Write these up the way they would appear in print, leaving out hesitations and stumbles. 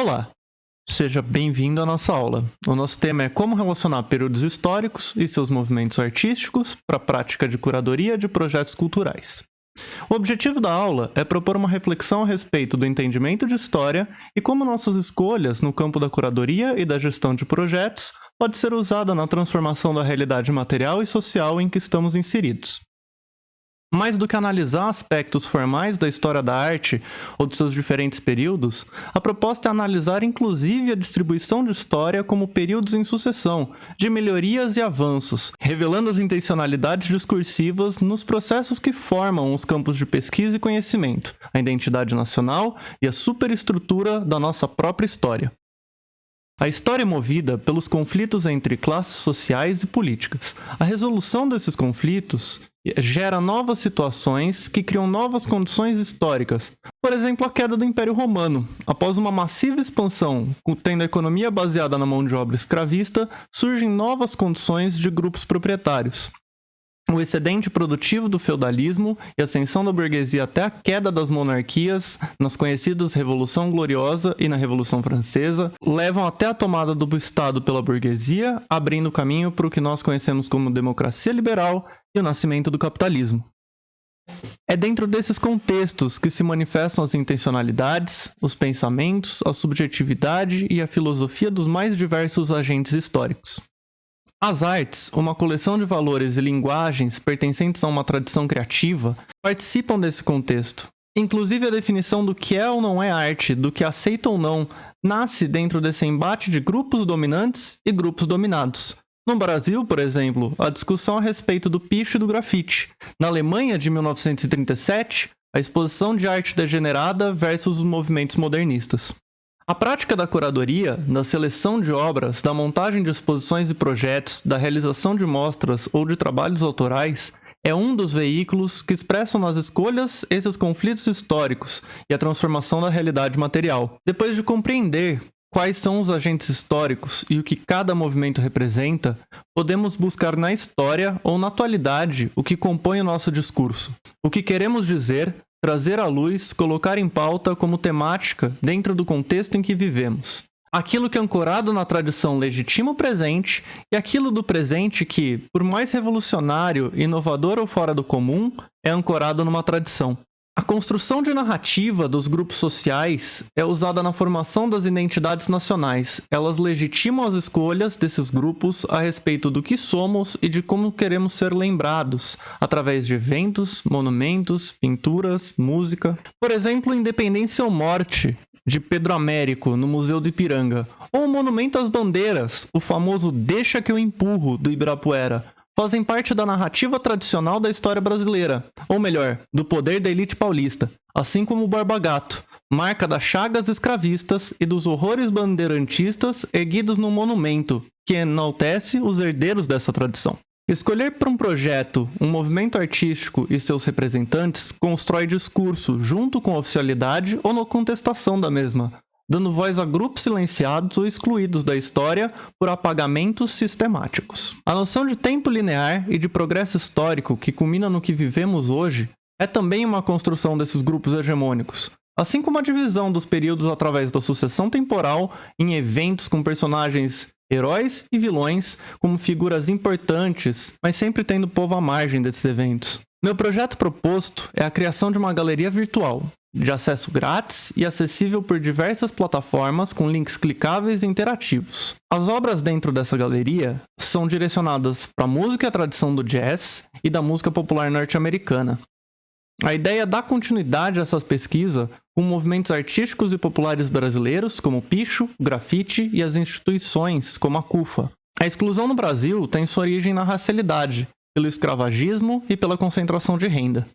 Olá, seja bem-vindo à nossa aula. O nosso tema é como relacionar períodos históricos e seus movimentos artísticos para a prática de curadoria de projetos culturais. O objetivo da aula é propor uma reflexão a respeito do entendimento de história e como nossas escolhas no campo da curadoria e da gestão de projetos pode ser usada na transformação da realidade material e social em que estamos inseridos. Mais do que analisar aspectos formais da história da arte ou de seus diferentes períodos, a proposta é analisar inclusive a distribuição de história como períodos em sucessão, de melhorias e avanços, revelando as intencionalidades discursivas nos processos que formam os campos de pesquisa e conhecimento, a identidade nacional e a superestrutura da nossa própria história. A história é movida pelos conflitos entre classes sociais e políticas. A resolução desses conflitos gera novas situações que criam novas condições históricas. Por exemplo, a queda do Império Romano. Após uma massiva expansão, tendo a economia baseada na mão de obra escravista, surgem novas condições de grupos proprietários. O excedente produtivo do feudalismo e a ascensão da burguesia até a queda das monarquias, nas conhecidas Revolução Gloriosa e na Revolução Francesa, levam até a tomada do Estado pela burguesia, abrindo caminho para o que nós conhecemos como democracia liberal e o nascimento do capitalismo. É dentro desses contextos que se manifestam as intencionalidades, os pensamentos, a subjetividade e a filosofia dos mais diversos agentes históricos. As artes, uma coleção de valores e linguagens pertencentes a uma tradição criativa, participam desse contexto. Inclusive a definição do que é ou não é arte, do que aceita ou não, nasce dentro desse embate de grupos dominantes e grupos dominados. No Brasil, por exemplo, a discussão a respeito do picho e do grafite. Na Alemanha, de 1937, a exposição de arte degenerada versus os movimentos modernistas. A prática da curadoria, da seleção de obras, da montagem de exposições e projetos, da realização de mostras ou de trabalhos autorais é um dos veículos que expressam nas escolhas esses conflitos históricos e a transformação da realidade material. Depois de compreender quais são os agentes históricos e o que cada movimento representa, podemos buscar na história ou na atualidade o que compõe o nosso discurso, o que queremos dizer, trazer à luz, colocar em pauta como temática dentro do contexto em que vivemos. Aquilo que é ancorado na tradição legitima o presente e aquilo do presente que, por mais revolucionário, inovador ou fora do comum, é ancorado numa tradição. A construção de narrativa dos grupos sociais é usada na formação das identidades nacionais. Elas legitimam as escolhas desses grupos a respeito do que somos e de como queremos ser lembrados, através de eventos, monumentos, pinturas, música. Por exemplo, Independência ou Morte, de Pedro Américo, no Museu do Ipiranga, ou o Monumento às Bandeiras, o famoso Deixa que eu empurro, do Ibirapuera, fazem parte da narrativa tradicional da história brasileira, ou melhor, do poder da elite paulista, assim como o Borba Gato, marca das chagas escravistas e dos horrores bandeirantistas erguidos no monumento, que enaltece os herdeiros dessa tradição. Escolher para um projeto, um movimento artístico e seus representantes constrói discurso junto com a oficialidade ou na contestação da mesma, dando voz a grupos silenciados ou excluídos da história por apagamentos sistemáticos. A noção de tempo linear e de progresso histórico que culmina no que vivemos hoje é também uma construção desses grupos hegemônicos, assim como a divisão dos períodos através da sucessão temporal em eventos com personagens heróis e vilões como figuras importantes, mas sempre tendo o povo à margem desses eventos. Meu projeto proposto é a criação de uma galeria virtual, de acesso grátis e acessível por diversas plataformas com links clicáveis e interativos. As obras dentro dessa galeria são direcionadas para a música e a tradição do jazz e da música popular norte-americana. A ideia é dar continuidade a essa pesquisa com movimentos artísticos e populares brasileiros como o picho, o grafite e as instituições como a CUFA. A exclusão no Brasil tem sua origem na racialidade, pelo escravagismo e pela concentração de renda.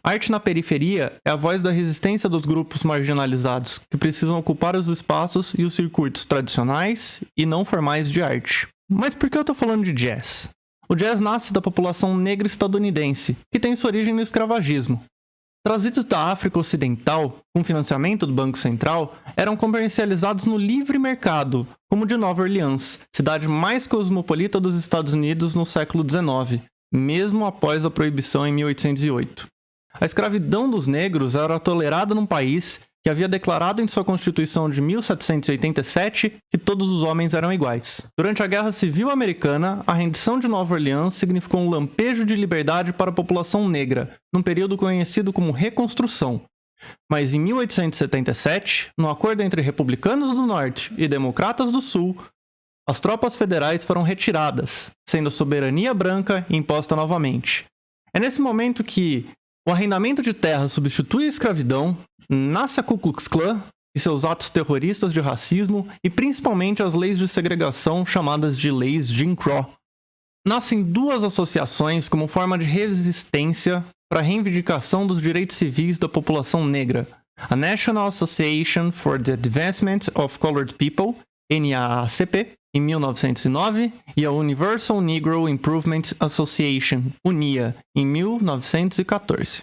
Arte na periferia é a voz da resistência dos grupos marginalizados, que precisam ocupar os espaços e os circuitos tradicionais e não formais de arte. Mas por que eu estou falando de jazz? O jazz nasce da população negra estadunidense, que tem sua origem no escravagismo. Trazidos da África Ocidental, com financiamento do Banco Central, eram comercializados no livre mercado, como de Nova Orleans, cidade mais cosmopolita dos Estados Unidos no século XIX, mesmo após a proibição em 1808. A escravidão dos negros era tolerada num país que havia declarado em sua Constituição de 1787 que todos os homens eram iguais. Durante a Guerra Civil Americana, a rendição de Nova Orleans significou um lampejo de liberdade para a população negra, num período conhecido como Reconstrução. Mas em 1877, no acordo entre republicanos do Norte e democratas do Sul, as tropas federais foram retiradas, sendo a soberania branca imposta novamente. É nesse momento que o arrendamento de terra substitui a escravidão, nasce a Ku Klux Klan e seus atos terroristas de racismo e principalmente as leis de segregação chamadas de leis Jim Crow. Nascem duas associações como forma de resistência para a reivindicação dos direitos civis da população negra, a National Association for the Advancement of Colored People, NAACP, em 1909, e a Universal Negro Improvement Association, UNIA, em 1914.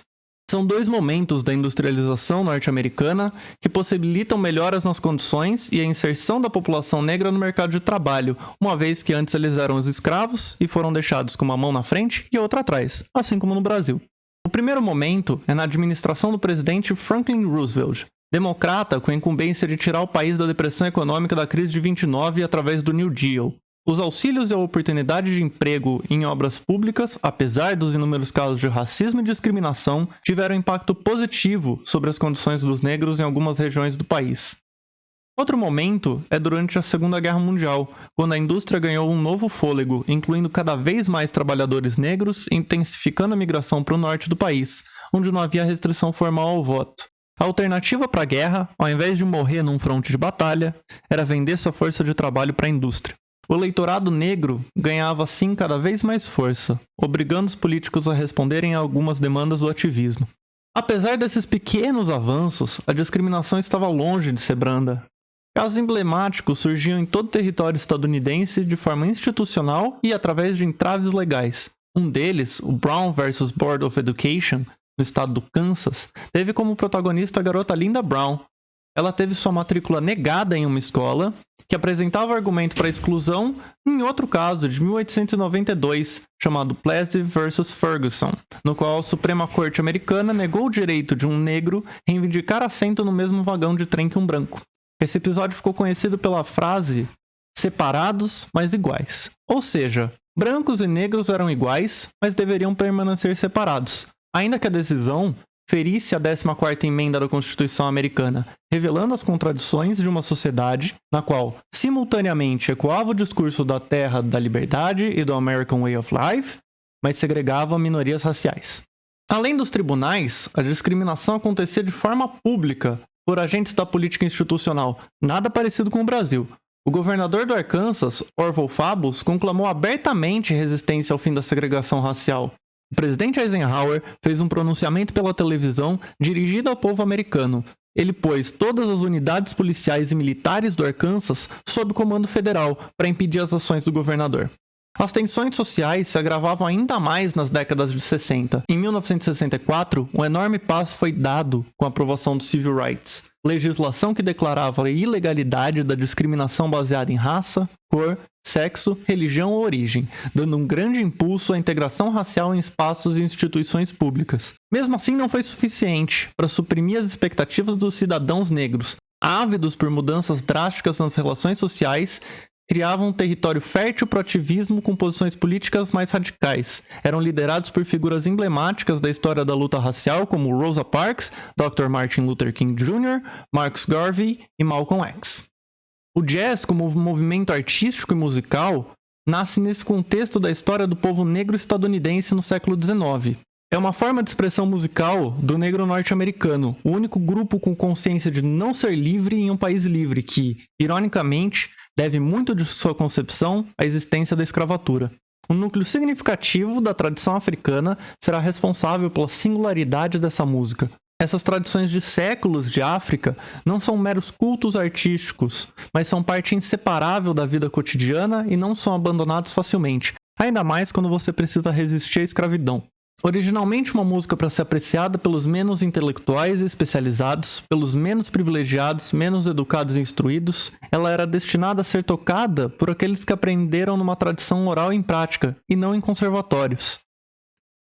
São dois momentos da industrialização norte-americana que possibilitam melhoras nas condições e a inserção da população negra no mercado de trabalho, uma vez que antes eles eram os escravos e foram deixados com uma mão na frente e outra atrás, assim como no Brasil. O primeiro momento é na administração do presidente Franklin Roosevelt, democrata com a incumbência de tirar o país da depressão econômica da crise de 29 através do New Deal. Os auxílios e a oportunidade de emprego em obras públicas, apesar dos inúmeros casos de racismo e discriminação, tiveram impacto positivo sobre as condições dos negros em algumas regiões do país. Outro momento é durante a Segunda Guerra Mundial, quando a indústria ganhou um novo fôlego, incluindo cada vez mais trabalhadores negros, intensificando a migração para o norte do país, onde não havia restrição formal ao voto. A alternativa para a guerra, ao invés de morrer num fronte de batalha, era vender sua força de trabalho para a indústria. O eleitorado negro ganhava assim cada vez mais força, obrigando os políticos a responderem a algumas demandas do ativismo. Apesar desses pequenos avanços, a discriminação estava longe de ser branda. Casos emblemáticos surgiam em todo o território estadunidense de forma institucional e através de entraves legais. Um deles, o Brown vs. Board of Education, no estado do Kansas, teve como protagonista a garota Linda Brown. Ela teve sua matrícula negada em uma escola, que apresentava argumento para exclusão, em outro caso de 1892, chamado Plessy vs. Ferguson, no qual a Suprema Corte Americana negou o direito de um negro reivindicar assento no mesmo vagão de trem que um branco. Esse episódio ficou conhecido pela frase separados, mas iguais. Ou seja, brancos e negros eram iguais, mas deveriam permanecer separados, ainda que a decisão ferisse a 14ª emenda da Constituição americana, revelando as contradições de uma sociedade na qual, simultaneamente, ecoava o discurso da terra da liberdade e do American Way of Life, mas segregava minorias raciais. Além dos tribunais, a discriminação acontecia de forma pública por agentes da política institucional, nada parecido com o Brasil. O governador do Arkansas, Orval Faubus, conclamou abertamente resistência ao fim da segregação racial. O presidente Eisenhower fez um pronunciamento pela televisão dirigido ao povo americano. Ele pôs todas as unidades policiais e militares do Arkansas sob comando federal para impedir as ações do governador. As tensões sociais se agravavam ainda mais nas décadas de 60. Em 1964, um enorme passo foi dado com a aprovação do Civil Rights, legislação que declarava a ilegalidade da discriminação baseada em raça, cor, sexo, religião ou origem, dando um grande impulso à integração racial em espaços e instituições públicas. Mesmo assim, não foi suficiente para suprimir as expectativas dos cidadãos negros, ávidos por mudanças drásticas nas relações sociais. Criavam um território fértil para o ativismo com posições políticas mais radicais. Eram liderados por figuras emblemáticas da história da luta racial como Rosa Parks, Dr. Martin Luther King Jr., Marcus Garvey e Malcolm X. O jazz, como movimento artístico e musical, nasce nesse contexto da história do povo negro estadunidense no século XIX. É uma forma de expressão musical do negro norte-americano, o único grupo com consciência de não ser livre em um país livre que, ironicamente, deve muito de sua concepção à existência da escravatura. Um núcleo significativo da tradição africana será responsável pela singularidade dessa música. Essas tradições de séculos de África não são meros cultos artísticos, mas são parte inseparável da vida cotidiana e não são abandonados facilmente, ainda mais quando você precisa resistir à escravidão. Originalmente uma música para ser apreciada pelos menos intelectuais e especializados, pelos menos privilegiados, menos educados e instruídos, ela era destinada a ser tocada por aqueles que aprenderam numa tradição oral em prática, e não em conservatórios.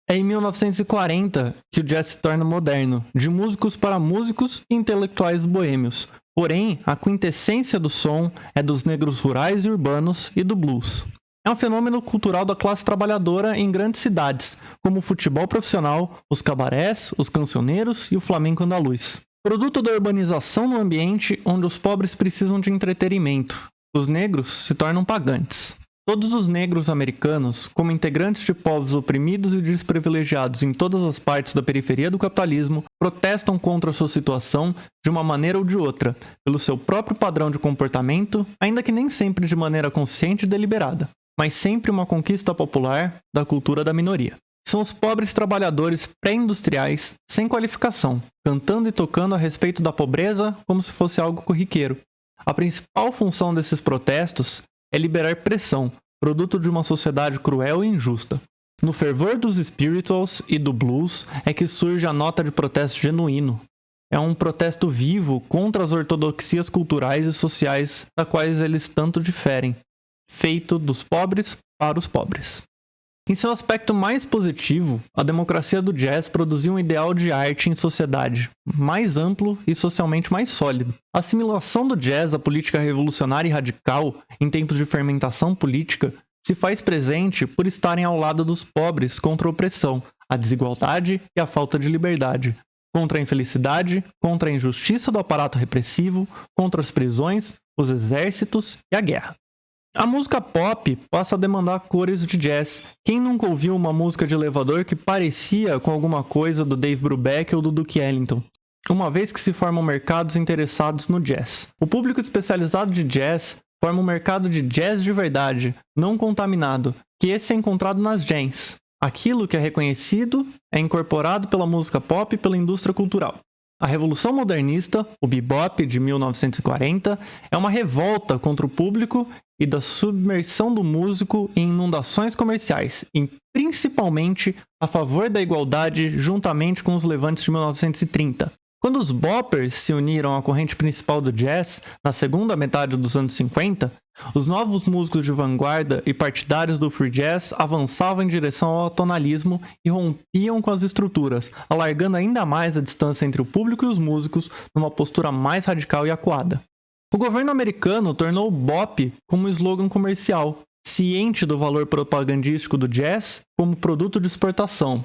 É em 1940 que o jazz se torna moderno, de músicos para músicos e intelectuais boêmios. Porém, a quintessência do som é dos negros rurais e urbanos e do blues. É um fenômeno cultural da classe trabalhadora em grandes cidades, como o futebol profissional, os cabarés, os cancioneiros e o flamenco andaluz. Produto da urbanização no ambiente onde os pobres precisam de entretenimento, os negros se tornam pagantes. Todos os negros americanos, como integrantes de povos oprimidos e desprivilegiados em todas as partes da periferia do capitalismo, protestam contra sua situação de uma maneira ou de outra, pelo seu próprio padrão de comportamento, ainda que nem sempre de maneira consciente e deliberada, mas sempre uma conquista popular da cultura da minoria. São os pobres trabalhadores pré-industriais, sem qualificação, cantando e tocando a respeito da pobreza como se fosse algo corriqueiro. A principal função desses protestos é liberar pressão, produto de uma sociedade cruel e injusta. No fervor dos spirituals e do blues é que surge a nota de protesto genuíno. É um protesto vivo contra as ortodoxias culturais e sociais da quais eles tanto diferem, feito dos pobres para os pobres. Em seu aspecto mais positivo, a democracia do jazz produziu um ideal de arte em sociedade, mais amplo e socialmente mais sólido. A assimilação do jazz à política revolucionária e radical, em tempos de fermentação política, se faz presente por estarem ao lado dos pobres contra a opressão, a desigualdade e a falta de liberdade, contra a infelicidade, contra a injustiça do aparato repressivo, contra as prisões, os exércitos e a guerra. A música pop passa a demandar cores de jazz. Quem nunca ouviu uma música de elevador que parecia com alguma coisa do Dave Brubeck ou do Duke Ellington? Uma vez que se formam mercados interessados no jazz. O público especializado de jazz forma um mercado de jazz de verdade, não contaminado, que esse é encontrado nas jams. Aquilo que é reconhecido é incorporado pela música pop e pela indústria cultural. A Revolução Modernista, o bebop de 1940, é uma revolta contra o público e da submersão do músico em inundações comerciais, e principalmente a favor da igualdade juntamente com os levantes de 1930. Quando os boppers se uniram à corrente principal do jazz, na segunda metade dos anos 50, os novos músicos de vanguarda e partidários do free jazz avançavam em direção ao atonalismo e rompiam com as estruturas, alargando ainda mais a distância entre o público e os músicos numa postura mais radical e acuada. O governo americano tornou o bop como slogan comercial, ciente do valor propagandístico do jazz como produto de exportação.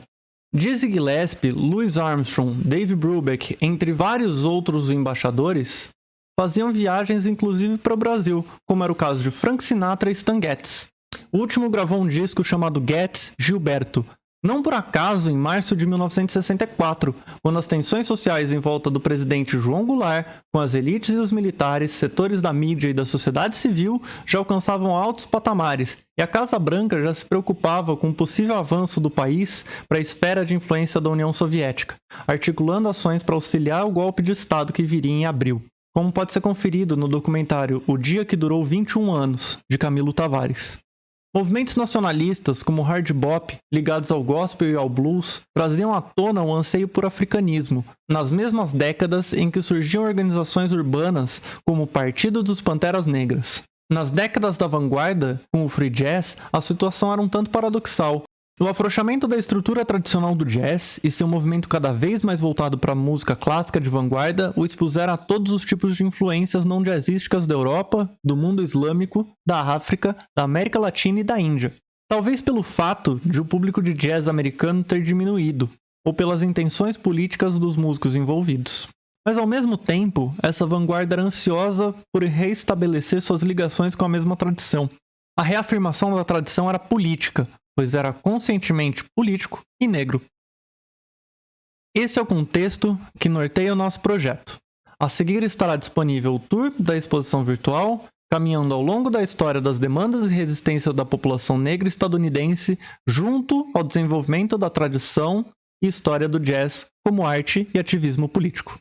Dizzy Gillespie, Louis Armstrong, Dave Brubeck, entre vários outros embaixadores, faziam viagens inclusive para o Brasil, como era o caso de Frank Sinatra e Stan Getz. O último gravou um disco chamado Getz Gilberto, não por acaso em março de 1964, quando as tensões sociais em volta do presidente João Goulart, com as elites e os militares, setores da mídia e da sociedade civil, já alcançavam altos patamares, e a Casa Branca já se preocupava com o possível avanço do país para a esfera de influência da União Soviética, articulando ações para auxiliar o golpe de Estado que viria em abril, como pode ser conferido no documentário O Dia que Durou 21 Anos, de Camilo Tavares. Movimentos nacionalistas, como o hard bop, ligados ao gospel e ao blues, traziam à tona o anseio por africanismo, nas mesmas décadas em que surgiam organizações urbanas como o Partido dos Panteras Negras. Nas décadas da vanguarda, com o free jazz, a situação era um tanto paradoxal. O afrouxamento da estrutura tradicional do jazz e seu movimento cada vez mais voltado para a música clássica de vanguarda o expuseram a todos os tipos de influências não jazzísticas da Europa, do mundo islâmico, da África, da América Latina e da Índia. Talvez pelo fato de o público de jazz americano ter diminuído, ou pelas intenções políticas dos músicos envolvidos. Mas ao mesmo tempo, essa vanguarda era ansiosa por reestabelecer suas ligações com a mesma tradição. A reafirmação da tradição era política, pois era conscientemente político e negro. Esse é o contexto que norteia o nosso projeto. A seguir estará disponível o tour da exposição virtual, caminhando ao longo da história das demandas e resistências da população negra estadunidense junto ao desenvolvimento da tradição e história do jazz como arte e ativismo político.